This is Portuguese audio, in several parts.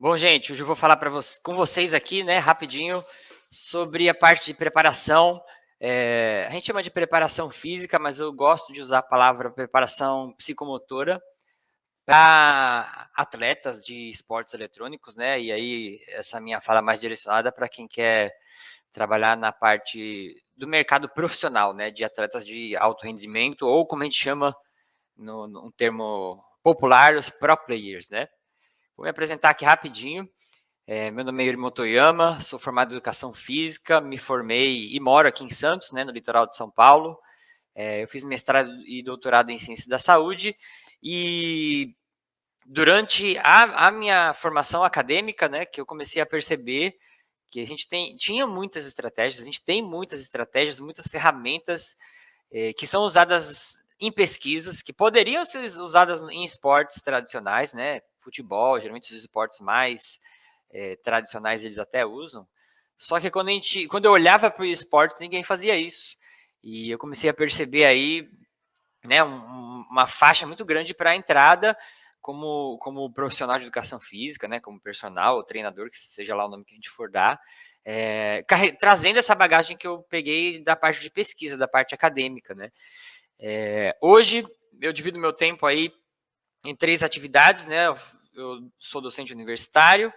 Bom, gente, hoje eu vou falar com vocês aqui, né, rapidinho, sobre a parte de preparação. A gente chama de preparação física, mas eu gosto de usar a palavra preparação psicomotora para atletas de esportes eletrônicos, né? E aí, essa minha fala mais direcionada para quem quer trabalhar na parte do mercado profissional, né? De atletas de alto rendimento, ou como a gente chama, num termo popular, os pro players, né? Vou me apresentar aqui rapidinho. Meu nome é Yuri Motoyama, sou formado em Educação Física, me formei e moro aqui em Santos, né, no litoral de São Paulo. Eu fiz mestrado e doutorado em Ciência da Saúde e durante a minha formação acadêmica, né, que eu comecei a perceber que a gente tinha muitas estratégias, a gente tem muitas estratégias, muitas ferramentas que são usadas em pesquisas, que poderiam ser usadas em esportes tradicionais, né, futebol, geralmente os esportes mais tradicionais eles até usam. Só que quando eu olhava para o esporte, ninguém fazia isso. E eu comecei a perceber aí, né, uma faixa muito grande para a entrada como profissional de educação física, né, como personal ou treinador, que seja lá o nome que a gente for dar, trazendo essa bagagem que eu peguei da parte de pesquisa, da parte acadêmica, né. Hoje eu divido meu tempo aí em 3 atividades, né. Eu sou docente universitário,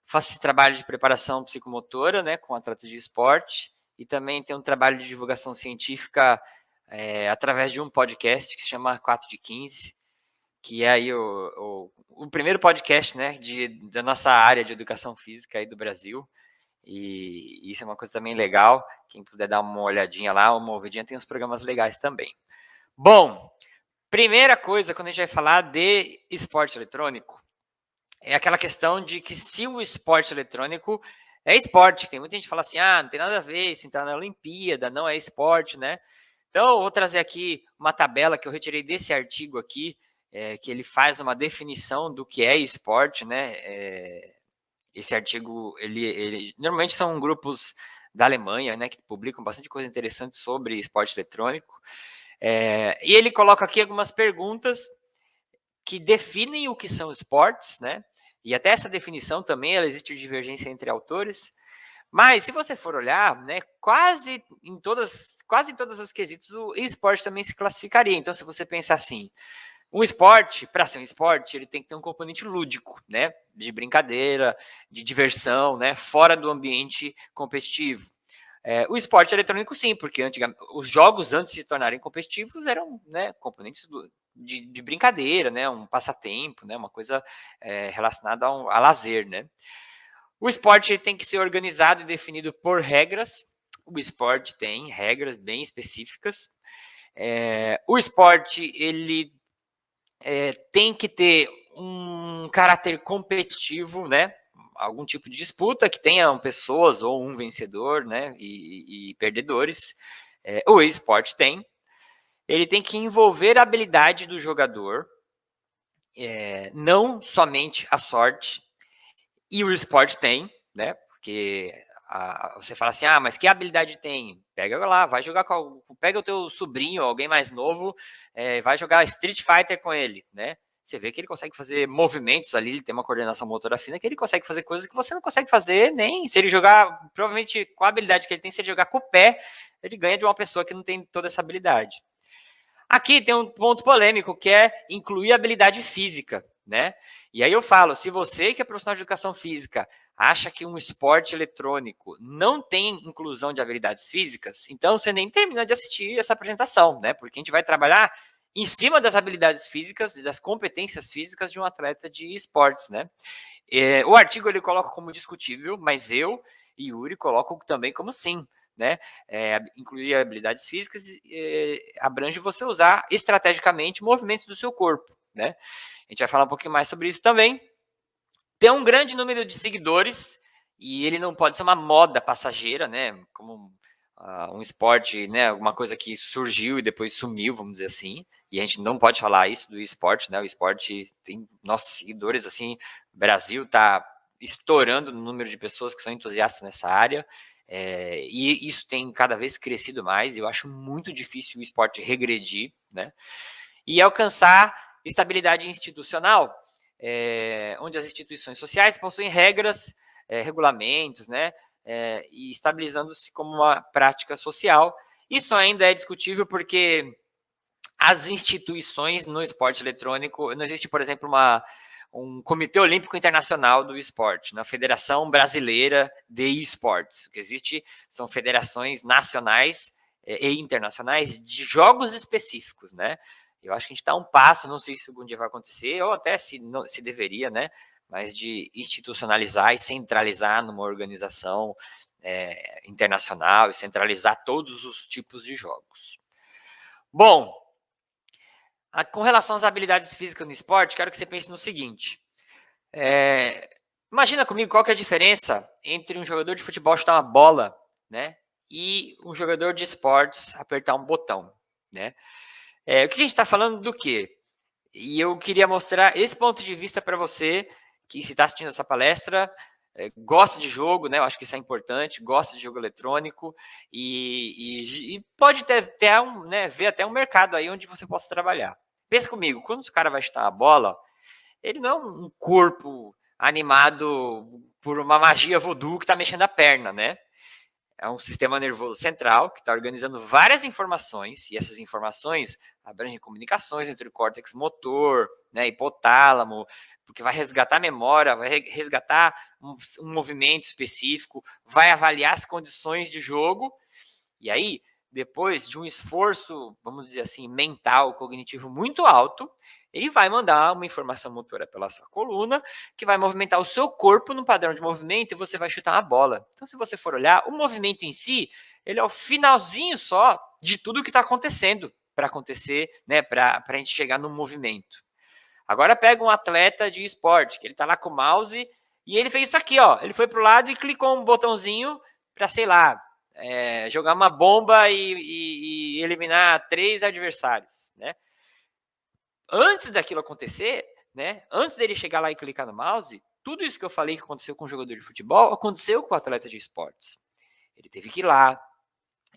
faço esse trabalho de preparação psicomotora, né, com atletas de esporte, e também tenho um trabalho de divulgação científica através de um podcast que se chama 4 de 15, que é aí o primeiro podcast, né, da nossa área de educação física aí do Brasil. E isso é uma coisa também legal. Quem puder dar uma olhadinha lá, uma ouvidinha, tem uns programas legais também. Bom, primeira coisa, quando a gente vai falar de esporte eletrônico, é aquela questão de que se o esporte eletrônico é esporte, tem muita gente que fala assim, não tem nada a ver, isso entrar na Olimpíada, não é esporte, né? Então, eu vou trazer aqui uma tabela que eu retirei desse artigo aqui, que ele faz uma definição do que é esporte, né? Esse artigo, ele normalmente são grupos da Alemanha, né, que publicam bastante coisa interessante sobre esporte eletrônico. E ele coloca aqui algumas perguntas que definem o que são esportes, né? E até essa definição também ela existe divergência entre autores. Mas se você for olhar, né, quase em todas os quesitos o esporte também se classificaria. Então, se você pensar assim, um esporte, para ser um esporte, ele tem que ter um componente lúdico, né, de brincadeira, de diversão, né, fora do ambiente competitivo. O esporte eletrônico, sim, porque os jogos, antes de se tornarem competitivos, eram, né, componentes de brincadeira, né, um passatempo, né, uma coisa relacionada a lazer, né. O esporte ele tem que ser organizado e definido por regras. O esporte tem regras bem específicas. O esporte ele tem que ter um caráter competitivo, né? Algum tipo de disputa que tenham pessoas ou um vencedor, né? E perdedores. O esporte tem. Ele tem que envolver a habilidade do jogador, não somente a sorte. E o esporte tem, né? Porque você fala assim, mas que habilidade tem? Pega lá, vai jogar pega o teu sobrinho, alguém mais novo, vai jogar Street Fighter com ele, né? Você vê que ele consegue fazer movimentos ali, ele tem uma coordenação motora fina, que ele consegue fazer coisas que você não consegue fazer, nem se ele jogar, provavelmente com a habilidade que ele tem, se ele jogar com o pé, ele ganha de uma pessoa que não tem toda essa habilidade. Aqui tem um ponto polêmico, que é incluir habilidade física, né? E aí eu falo, se você que é profissional de educação física acha que um esporte eletrônico não tem inclusão de habilidades físicas, então você nem termina de assistir essa apresentação, né? Porque a gente vai trabalhar em cima das habilidades físicas e das competências físicas de um atleta de esportes, né? O artigo ele coloca como discutível, mas eu e Yuri colocam também como sim, né? Incluir habilidades físicas abrange você usar estrategicamente movimentos do seu corpo, né? A gente vai falar um pouquinho mais sobre isso também. Tem um grande número de seguidores e ele não pode ser uma moda passageira, né? Como um esporte, né? Alguma coisa que surgiu e depois sumiu, vamos dizer assim. E a gente não pode falar isso do esporte, né? O esporte tem nossos seguidores, assim, o Brasil está estourando no número de pessoas que são entusiastas nessa área. E isso tem cada vez crescido mais. Eu acho muito difícil o esporte regredir, né? E alcançar estabilidade institucional. onde as instituições sociais possuem regras, regulamentos, né, e estabilizando-se como uma prática social. Isso ainda é discutível porque as instituições no esporte eletrônico, não existe, por exemplo, um Comitê Olímpico Internacional do Esporte, na Federação Brasileira de Esportes. O que existe são federações nacionais e internacionais de jogos específicos, né? Eu acho que a gente está um passo, não sei se algum dia vai acontecer, ou até se deveria, né? Mas de institucionalizar e centralizar numa organização internacional e centralizar todos os tipos de jogos. Bom, com relação às habilidades físicas no esporte, quero que você pense no seguinte. Imagina comigo qual que é a diferença entre um jogador de futebol chutar uma bola, né, e um jogador de esportes apertar um botão, né? O que a gente está falando do quê? E eu queria mostrar esse ponto de vista para você, que se está assistindo essa palestra, gosta de jogo, né? Eu acho que isso é importante, gosta de jogo eletrônico e pode ter ver até um mercado aí onde você possa trabalhar. Pensa comigo, quando o cara vai chutar a bola, ele não é um corpo animado por uma magia voodoo que está mexendo a perna, né? É um sistema nervoso central que está organizando várias informações, e essas informações abrangem comunicações entre o córtex motor, né, hipotálamo, porque vai resgatar a memória, vai resgatar um movimento específico, vai avaliar as condições de jogo, e aí, depois de um esforço, vamos dizer assim, mental, cognitivo muito alto, ele vai mandar uma informação motora pela sua coluna, que vai movimentar o seu corpo no padrão de movimento e você vai chutar uma bola. Então, se você for olhar, o movimento em si, ele é o finalzinho só de tudo que está acontecendo para acontecer, né, para a gente chegar no movimento. Agora pega um atleta de esporte, que ele está lá com o mouse e ele fez isso aqui, ó. Ele foi para o lado e clicou um botãozinho para, sei lá, jogar uma bomba e eliminar 3 adversários, né? Antes daquilo acontecer, né? Antes dele chegar lá e clicar no mouse, tudo isso que eu falei que aconteceu com o jogador de futebol aconteceu com o atleta de esportes. Ele teve que ir lá,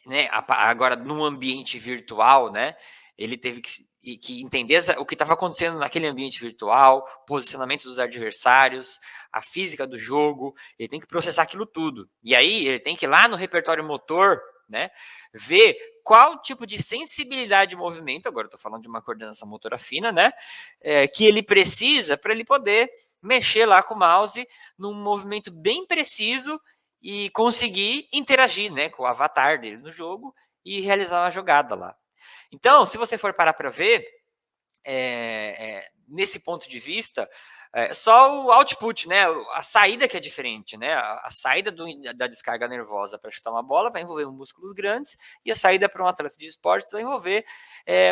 né? Agora num ambiente virtual, né? Ele teve que entender o que estava acontecendo naquele ambiente virtual, posicionamento dos adversários, a física do jogo, ele tem que processar aquilo tudo. E aí ele tem que ir lá no repertório motor, né, ver qual tipo de sensibilidade de movimento, agora eu estou falando de uma coordenação motora fina, né, que ele precisa para ele poder mexer lá com o mouse num movimento bem preciso e conseguir interagir, né, com o avatar dele no jogo e realizar uma jogada lá. Então, se você for parar para ver, nesse ponto de vista, só o output, né, a saída que é diferente, né, a saída da descarga nervosa para chutar uma bola vai envolver músculos grandes e a saída para um atleta de esportes vai envolver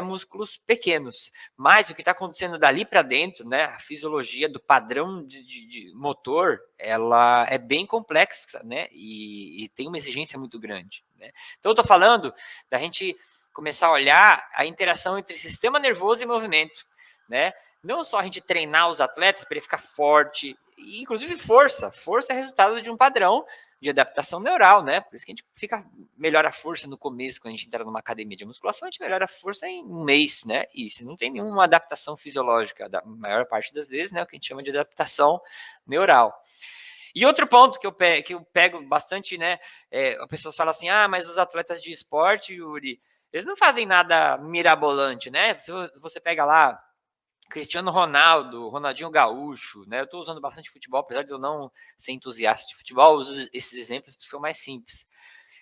músculos pequenos. Mas o que está acontecendo dali para dentro, né, a fisiologia do padrão de motor, ela é bem complexa, né, e tem uma exigência muito grande, né? Então eu estou falando da gente começar a olhar a interação entre sistema nervoso e movimento, né? Não só a gente treinar os atletas para ele ficar forte, inclusive força. Força é resultado de um padrão de adaptação neural, né? Por isso que a gente melhora a força no começo, quando a gente entra numa academia de musculação, a gente melhora a força em um mês, né? E se não tem nenhuma adaptação fisiológica, da maior parte das vezes, né? O que a gente chama de adaptação neural. E outro ponto que eu pego bastante, né? As pessoas falam assim, mas os atletas de esporte, Yuri, eles não fazem nada mirabolante, né? Se você pega lá Cristiano Ronaldo, Ronaldinho Gaúcho, né? Eu estou usando bastante futebol, apesar de eu não ser entusiasta de futebol, eu uso esses exemplos porque são mais simples.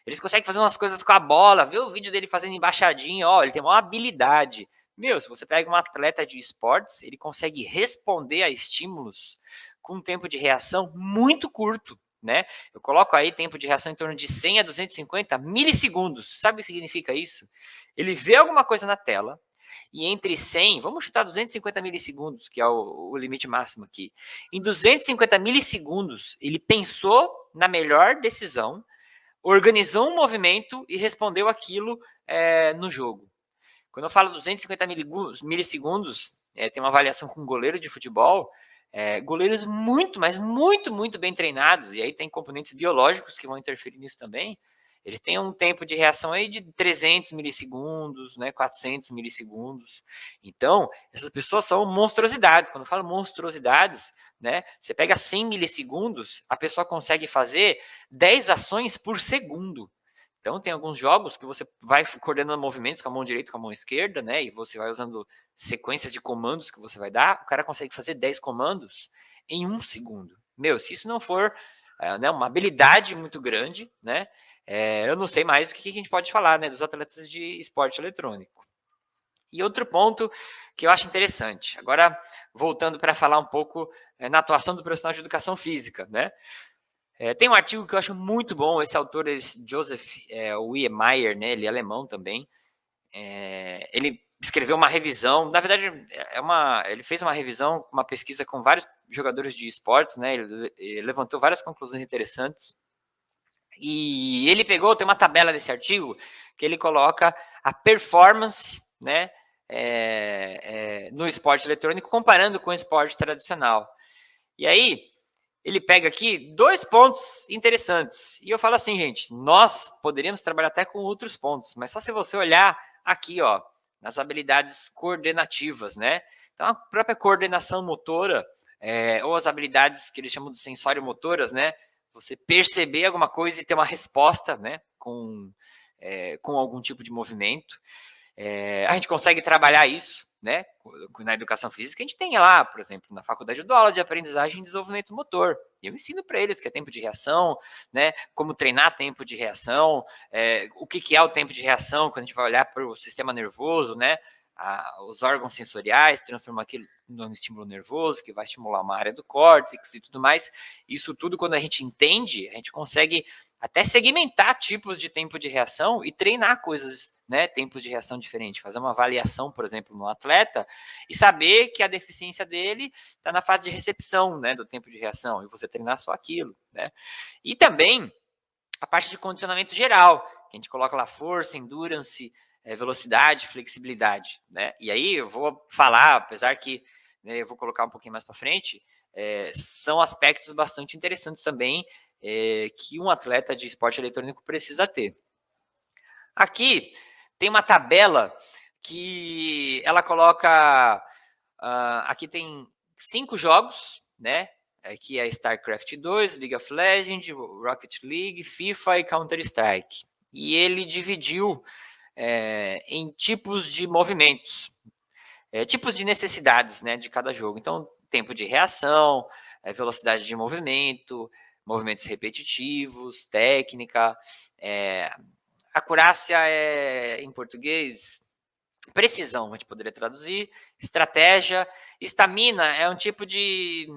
Eles conseguem fazer umas coisas com a bola, vê o vídeo dele fazendo embaixadinha, ó, ele tem uma habilidade. Meu, se você pega um atleta de esportes, ele consegue responder a estímulos com um tempo de reação muito curto, né? Eu coloco aí tempo de reação em torno de 100 a 250 milissegundos. Sabe o que significa isso? Ele vê alguma coisa na tela, e entre 100, vamos chutar 250 milissegundos, que é o limite máximo aqui. Em 250 milissegundos, ele pensou na melhor decisão, organizou um movimento e respondeu aquilo no jogo. Quando eu falo 250 milissegundos, tem uma avaliação com um goleiro de futebol, goleiros muito, mas muito, muito bem treinados, e aí tem componentes biológicos que vão interferir nisso também, Ele tem um tempo de reação aí de 300 milissegundos, né, 400 milissegundos. Então, essas pessoas são monstruosidades. Quando eu falo monstruosidades, né, você pega 100 milissegundos, a pessoa consegue fazer 10 ações por segundo. Então, tem alguns jogos que você vai coordenando movimentos com a mão direita e com a mão esquerda, né? E você vai usando sequências de comandos que você vai dar. O cara consegue fazer 10 comandos em 1 segundo. Meu, se isso não for né, uma habilidade muito grande, né? Eu não sei mais o que a gente pode falar, né? Dos atletas de esporte eletrônico. E outro ponto que eu acho interessante. Agora, voltando para falar um pouco na atuação do profissional de educação física, né? Tem um artigo que eu acho muito bom, esse autor é Joseph Wiemeyer, né, ele é alemão também. Ele escreveu uma revisão, na verdade, ele fez uma revisão, uma pesquisa com vários jogadores de esportes, né, ele levantou várias conclusões interessantes. E ele tem uma tabela desse artigo que ele coloca a performance, né, no esporte eletrônico comparando com o esporte tradicional. E aí, ele pega aqui 2 pontos interessantes. E eu falo assim, gente, nós poderíamos trabalhar até com outros pontos, mas só se você olhar aqui, ó, nas habilidades coordenativas, né? Então, a própria coordenação motora, ou as habilidades que eles chamam de sensório-motoras, né? Você perceber alguma coisa e ter uma resposta, né? Com algum tipo de movimento. A gente consegue trabalhar isso, né? Na educação física, a gente tem lá, por exemplo, na faculdade eu dou aula de aprendizagem e desenvolvimento motor. E eu ensino para eles o que é tempo de reação, né? Como treinar tempo de reação, o que é o tempo de reação quando a gente vai olhar para o sistema nervoso, né? Os órgãos sensoriais, transformar aquilo num estímulo nervoso, que vai estimular uma área do córtex e tudo mais. Isso tudo, quando a gente entende, a gente consegue até segmentar tipos de tempo de reação e treinar coisas, né, tempos de reação diferentes, fazer uma avaliação, por exemplo, no atleta e saber que a deficiência dele está na fase de recepção, né, do tempo de reação, e você treinar só aquilo, né. E também a parte de condicionamento geral, que a gente coloca lá força, endurance, velocidade, flexibilidade, né. E aí eu vou falar, apesar que eu vou colocar um pouquinho mais para frente, são aspectos bastante interessantes também que um atleta de esporte eletrônico precisa ter. Aqui tem uma tabela que ela coloca. Aqui tem 5 jogos, né? Aqui é StarCraft 2, League of Legends, Rocket League, FIFA e Counter-Strike. E ele dividiu em tipos de movimentos, tipos de necessidades, né, de cada jogo. Então, tempo de reação, velocidade de movimento, movimentos repetitivos, técnica, acurácia em português, precisão, a gente poderia traduzir, estratégia, estamina é um tipo de,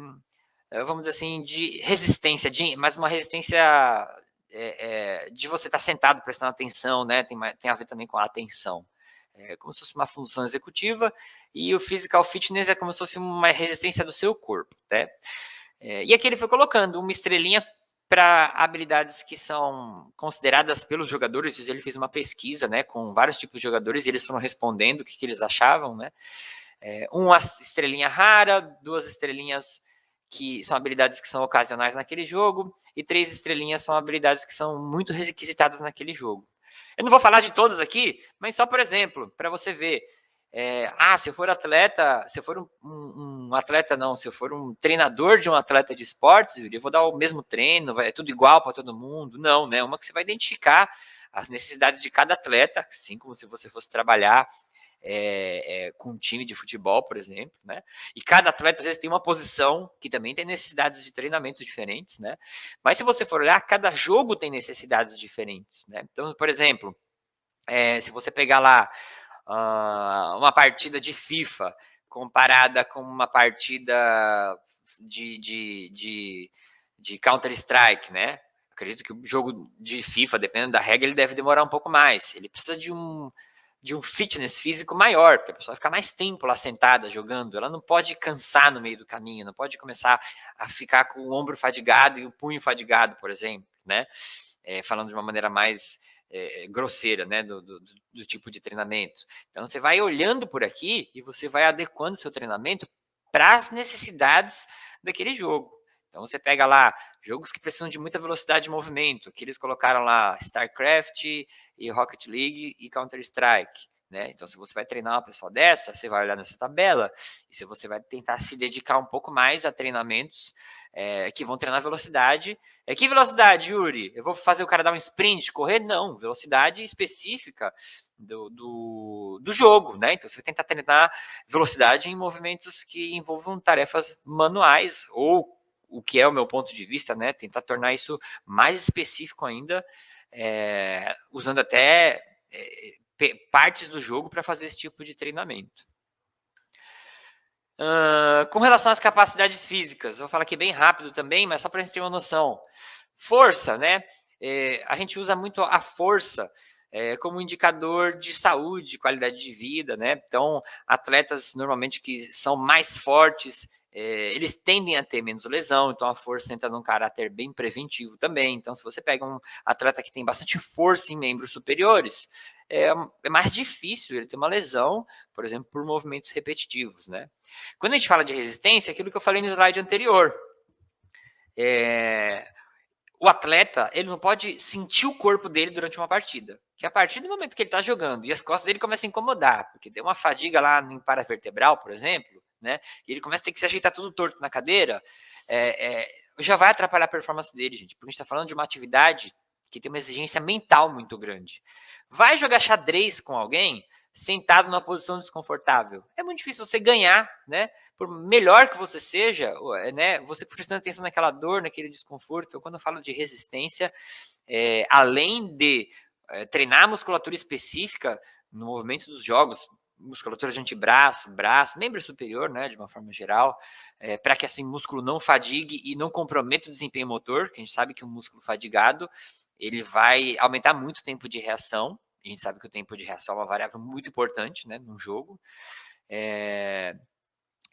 vamos dizer assim, de resistência, mas uma resistência de você estar sentado prestando atenção, né? Tem a ver também com a atenção. Como se fosse uma função executiva, e o physical fitness é como se fosse uma resistência do seu corpo, né? E aqui ele foi colocando uma estrelinha para habilidades que são consideradas pelos jogadores. Ele fez uma pesquisa, né, com vários tipos de jogadores e eles foram respondendo o que eles achavam, né? Uma estrelinha rara, 2 estrelinhas que são habilidades que são ocasionais naquele jogo, e 3 estrelinhas são habilidades que são muito requisitadas naquele jogo. Eu não vou falar de todas aqui, mas só, por exemplo, para você ver. Se eu for atleta, se eu for um atleta, não, se eu for um treinador de um atleta de esportes, eu vou dar o mesmo treino, é tudo igual para todo mundo. Não, né? Uma que você vai identificar as necessidades de cada atleta, assim como se você fosse trabalhar com um time de futebol, por exemplo, né? E cada atleta às vezes tem uma posição que também tem necessidades de treinamento diferentes, né? Mas se você for olhar, cada jogo tem necessidades diferentes, né? Então, por exemplo, se você pegar lá uma partida de FIFA comparada com uma partida de Counter-Strike, né? Acredito que o jogo de FIFA, dependendo da regra, ele deve demorar um pouco mais. Ele precisa de um fitness físico maior, porque a pessoa vai ficar mais tempo lá sentada jogando, ela não pode cansar no meio do caminho, não pode começar a ficar com o ombro fadigado e o punho fadigado, por exemplo, né? Falando de uma maneira mais grosseira, né, do tipo de treinamento. Então, você vai olhando por aqui e você vai adequando seu treinamento para as necessidades daquele jogo. Então você pega lá jogos que precisam de muita velocidade de movimento, que eles colocaram lá StarCraft e Rocket League e Counter-Strike. Né? Então, se você vai treinar uma pessoa dessa, você vai olhar nessa tabela e se você vai tentar se dedicar um pouco mais a treinamentos que vão treinar velocidade. Que velocidade, Yuri? Eu vou fazer o cara dar um sprint, correr? Não, velocidade específica do jogo, né? Então, você vai tentar treinar velocidade em movimentos que envolvam tarefas manuais ou, o que é o meu ponto de vista, né? Tentar tornar isso mais específico ainda, usando até partes do jogo para fazer esse tipo de treinamento. Com relação às capacidades físicas, vou falar aqui bem rápido também, mas só para a gente ter uma noção. Força, né? A gente usa muito a força como indicador de saúde, qualidade de vida, né? Então, atletas normalmente que são mais fortes, eles tendem a ter menos lesão, então a força entra num caráter bem preventivo também. Então, se você pega um atleta que tem bastante força em membros superiores, é mais difícil ele ter uma lesão, por exemplo, por movimentos repetitivos, né? Quando a gente fala de resistência, é aquilo que eu falei no slide anterior. O atleta, ele não pode sentir o corpo dele durante uma partida. Que a partir do momento que ele está jogando e as costas dele começam a incomodar, porque tem uma fadiga lá no paravertebral, por exemplo, né? E ele começa a ter que se ajeitar tudo torto na cadeira, já vai atrapalhar a performance dele, gente. Porque a gente está falando de uma atividade que tem uma exigência mental muito grande. Vai jogar xadrez com alguém sentado numa posição desconfortável. É muito difícil você ganhar, né? Por melhor que você seja, né? Você prestando atenção naquela dor, naquele desconforto. Então, quando eu falo de resistência, além de treinar a musculatura específica no movimento dos jogos, musculatura de antebraço, braço, membro superior, né, de uma forma geral, para que assim o músculo não fadigue e não comprometa o desempenho motor, que a gente sabe que o músculo fadigado, ele vai aumentar muito o tempo de reação, a gente sabe que o tempo de reação é uma variável muito importante, né, num jogo.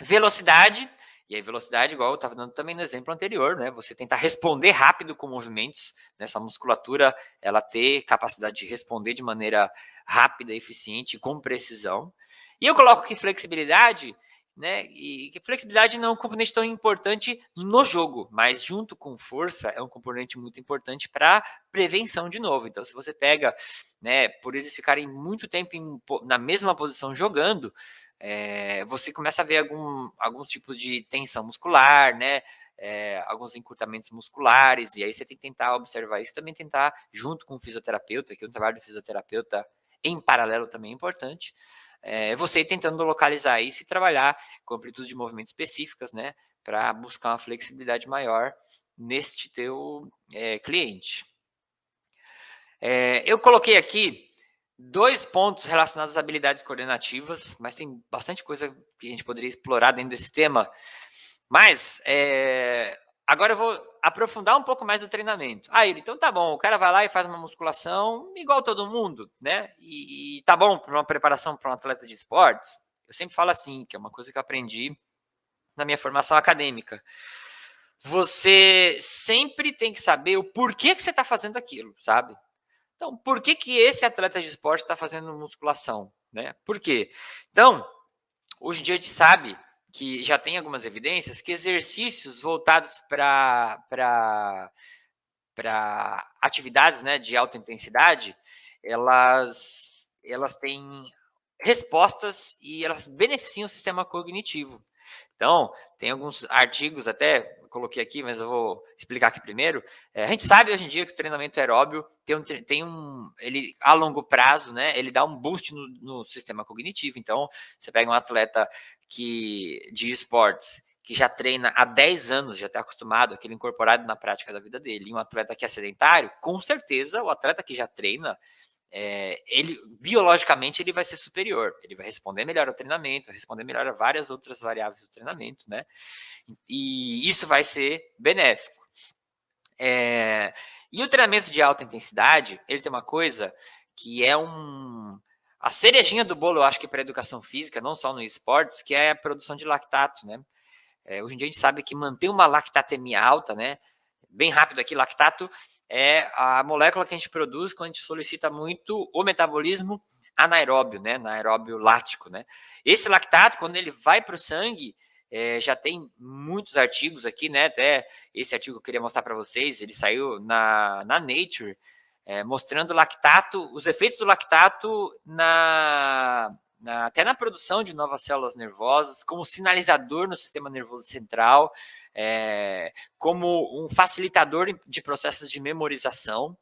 Velocidade, e aí velocidade, igual eu estava dando também no exemplo anterior, né? Você tentar responder rápido com movimentos, né? Sua musculatura, ela ter capacidade de responder de maneira rápida, eficiente, com precisão. E eu coloco aqui flexibilidade, né? E que flexibilidade não é um componente tão importante no jogo, mas junto com força é um componente muito importante para prevenção de novo. Então, se você pega, né, por eles ficarem muito tempo na mesma posição jogando, você começa a ver alguns tipos de tensão muscular, né? Alguns encurtamentos musculares, e aí você tem que tentar observar isso, também tentar, junto com o fisioterapeuta, que o trabalho do fisioterapeuta em paralelo também é importante, você tentando localizar isso e trabalhar com amplitude de movimento específicas, né? Para buscar uma flexibilidade maior neste teu cliente. Eu coloquei aqui 2 pontos relacionados às habilidades coordenativas, mas tem bastante coisa que a gente poderia explorar dentro desse tema. Mas agora eu vou aprofundar um pouco mais o treinamento. Então tá bom, o cara vai lá e faz uma musculação igual todo mundo, né? E tá bom para uma preparação para um atleta de esportes. Eu sempre falo assim, que é uma coisa que eu aprendi na minha formação acadêmica. Você sempre tem que saber o porquê que você está fazendo aquilo, sabe? Então, por que esse atleta de esporte está fazendo musculação? Né? Por quê? Então, hoje em dia a gente sabe que já tem algumas evidências que exercícios voltados para atividades, né, de alta intensidade, elas têm respostas e elas beneficiam o sistema cognitivo. Então, tem alguns artigos até, coloquei aqui, mas eu vou explicar aqui primeiro. A gente sabe hoje em dia que o treinamento aeróbio ele a longo prazo, né, ele dá um boost no sistema cognitivo. Então, você pega um atleta de esportes que já treina há 10 anos, já está acostumado, aquele incorporado na prática da vida dele, e um atleta que é sedentário, com certeza o atleta que já treina, ele biologicamente ele vai ser superior, ele vai responder melhor ao treinamento, vai responder melhor a várias outras variáveis do treinamento, né? E isso vai ser benéfico. E o treinamento de alta intensidade, ele tem uma coisa que é a cerejinha do bolo, eu acho que para a educação física, não só no esportes, que é a produção de lactato, né? Hoje em dia a gente sabe que manter uma lactatemia alta, né? Bem rápido aqui, lactato é a molécula que a gente produz quando a gente solicita muito o metabolismo anaeróbio, né? Anaeróbio lático, né? Esse lactato, quando ele vai para o sangue, já tem muitos artigos aqui, né? Até esse artigo que eu queria mostrar para vocês, ele saiu na Nature, mostrando lactato, os efeitos do lactato até na produção de novas células nervosas, como sinalizador no sistema nervoso central, como um facilitador de processos de memorização.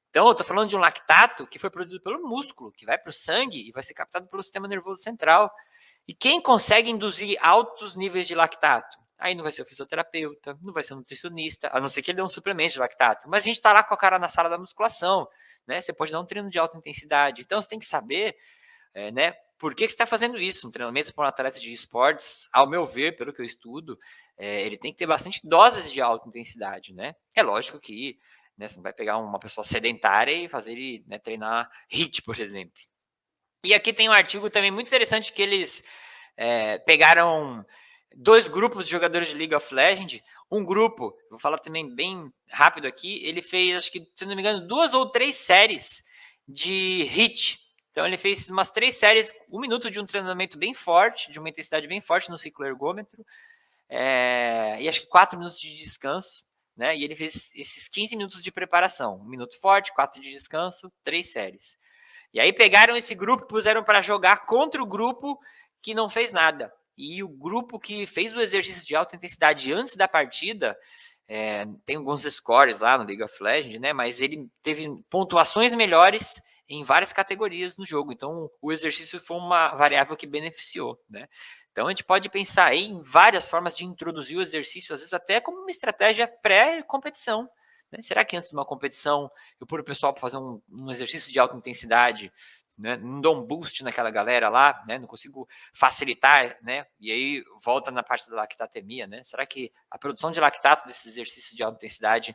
Então, eu estou falando de um lactato que foi produzido pelo músculo, que vai para o sangue e vai ser captado pelo sistema nervoso central. E quem consegue induzir altos níveis de lactato? Aí não vai ser o fisioterapeuta, não vai ser o nutricionista, a não ser que ele dê um suplemento de lactato. Mas a gente está lá com a cara na sala da musculação, né? Você pode dar um treino de alta intensidade. Então, você tem que saber, né? Por que você está fazendo isso? Um treinamento para um atleta de esportes, ao meu ver, pelo que eu estudo, ele tem que ter bastante doses de alta intensidade, né? É lógico que, né, você não vai pegar uma pessoa sedentária e fazer ele, né, treinar HIIT, por exemplo. E aqui tem um artigo também muito interessante que eles pegaram 2 grupos de jogadores de League of Legends. Um grupo, vou falar também bem rápido aqui, ele fez, acho que, se não me engano, 2 ou 3 séries de HIIT. Então ele fez umas 3 séries, 1 minuto de um treinamento bem forte, de uma intensidade bem forte no ciclo ergômetro, e acho que 4 minutos de descanso, né? E ele fez esses 15 minutos de preparação, 1 minuto forte, 4 de descanso, 3 séries. E aí pegaram esse grupo e puseram para jogar contra o grupo que não fez nada. E o grupo que fez o exercício de alta intensidade antes da partida, tem alguns scores lá no League of Legends, né? Mas ele teve pontuações melhores em várias categorias no jogo. Então, o exercício foi uma variável que beneficiou, né? Então, a gente pode pensar em várias formas de introduzir o exercício, às vezes até como uma estratégia pré-competição. Será que antes de uma competição eu pôr o pessoal para fazer um exercício de alta intensidade, né? Não dou um boost naquela galera lá, né? Não consigo facilitar, né? E aí volta na parte da lactatemia, né? Será que a produção de lactato desses exercícios de alta intensidade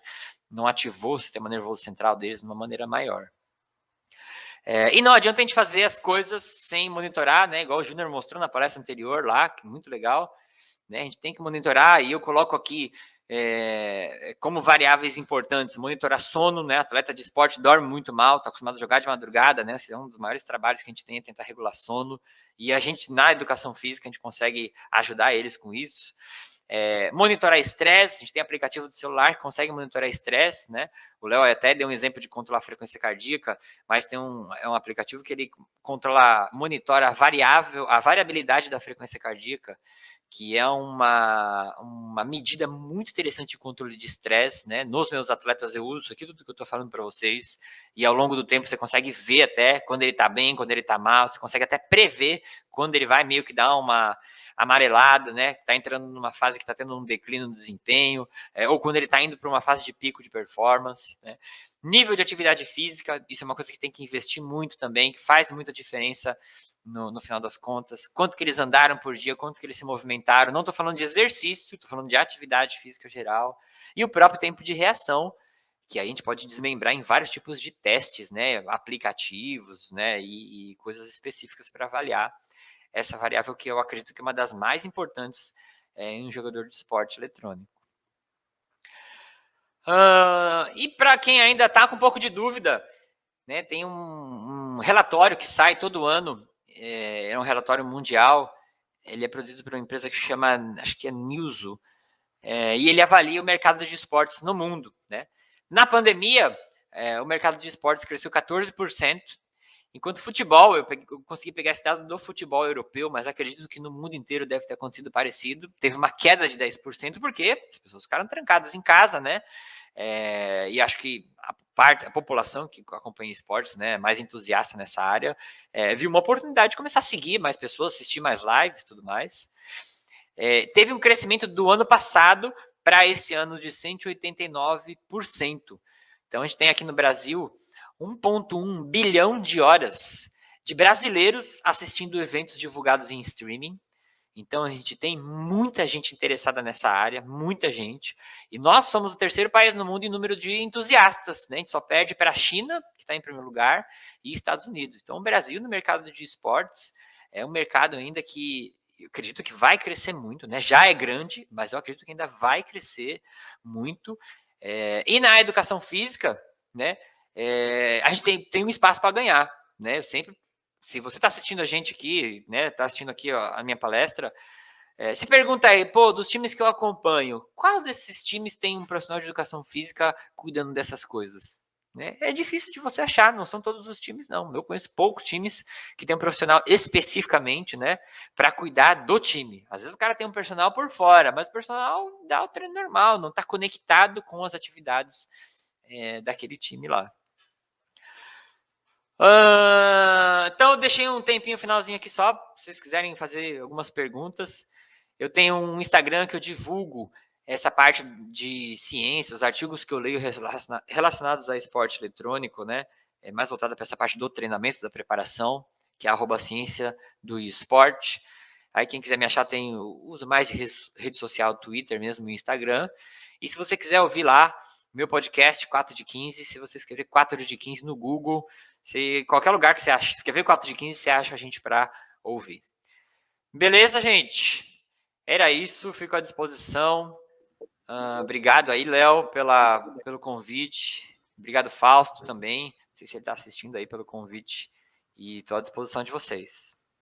não ativou o sistema nervoso central deles de uma maneira maior? E não adianta a gente fazer as coisas sem monitorar, né? Igual o Júnior mostrou na palestra anterior lá, que é muito legal, né? A gente tem que monitorar, e eu coloco aqui como variáveis importantes, monitorar sono, né? Atleta de esporte dorme muito mal, está acostumado a jogar de madrugada, né? Esse é um dos maiores trabalhos que a gente tem, é tentar regular sono, e a gente, na educação física, a gente consegue ajudar eles com isso. Monitorar estresse, a gente tem aplicativo do celular que consegue monitorar estresse, né? O Léo até deu um exemplo de controlar a frequência cardíaca, mas tem um aplicativo que ele monitora a variabilidade da frequência cardíaca, que é uma medida muito interessante de controle de estresse, né? Nos meus atletas eu uso aqui tudo que eu estou falando para vocês, e ao longo do tempo você consegue ver até quando ele está bem, quando ele está mal, você consegue até prever quando ele vai meio que dar uma amarelada, né? Está entrando numa fase que está tendo um declínio no desempenho, ou quando ele está indo para uma fase de pico de performance, né? Nível de atividade física, isso é uma coisa que tem que investir muito também, que faz muita diferença no final das contas. Quanto que eles andaram por dia, quanto que eles se movimentaram. Não estou falando de exercício, estou falando de atividade física geral. E o próprio tempo de reação, que a gente pode desmembrar em vários tipos de testes, né? Aplicativos, né? E coisas específicas para avaliar essa variável, que eu acredito que é uma das mais importantes em um jogador de esporte eletrônico. E para quem ainda está com um pouco de dúvida, né, tem um relatório que sai todo ano, é um relatório mundial, ele é produzido por uma empresa que chama, acho que é Newzoo, e ele avalia o mercado de esportes no mundo, né? Na pandemia, o mercado de esportes cresceu 14%, enquanto futebol, eu consegui pegar esse dado do futebol europeu, mas acredito que no mundo inteiro deve ter acontecido parecido. Teve uma queda de 10%, porque as pessoas ficaram trancadas em casa, né? E acho que a população que acompanha esportes, né, mais entusiasta nessa área, viu uma oportunidade de começar a seguir mais pessoas, assistir mais lives e tudo mais. Teve um crescimento do ano passado para esse ano de 189%. Então, a gente tem aqui no Brasil 1,1 bilhão de horas de brasileiros assistindo eventos divulgados em streaming. Então, a gente tem muita gente interessada nessa área, muita gente. E nós somos o terceiro país no mundo em número de entusiastas, né? A gente só perde para a China, que está em primeiro lugar, e Estados Unidos. Então, o Brasil, no mercado de esportes, é um mercado ainda que eu acredito que vai crescer muito, né? Já é grande, mas eu acredito que ainda vai crescer muito. E na educação física, né? A gente tem um espaço para ganhar, né? Eu sempre, se você está assistindo a gente aqui, né? Está assistindo aqui a minha palestra, Se pergunta aí, pô, dos times que eu acompanho, qual desses times tem um profissional de educação física cuidando dessas coisas? Né? É difícil de você achar, não são todos os times, não. Eu conheço poucos times que tem um profissional especificamente, né, para cuidar do time. Às vezes o cara tem um personal por fora, mas o personal dá o treino normal, não está conectado com as atividades daquele time lá. Então, eu deixei um tempinho finalzinho aqui só, se vocês quiserem fazer algumas perguntas. Eu tenho um Instagram que eu divulgo essa parte de ciências, artigos que eu leio relacionados a esporte eletrônico, né? É mais voltada para essa parte do treinamento, da preparação, que é @ciência do esporte. Aí quem quiser me achar tem uso mais de rede social, Twitter mesmo, e Instagram. E se você quiser ouvir lá, meu podcast 4 de 15, se você escrever 4 de 15 no Google, qualquer lugar que você acha, escrever 4 de 15, você acha a gente para ouvir. Beleza, gente? Era isso, fico à disposição. Obrigado aí, Léo, pelo convite. Obrigado, Fausto, também. Não sei se ele está assistindo aí pelo convite. E estou à disposição de vocês.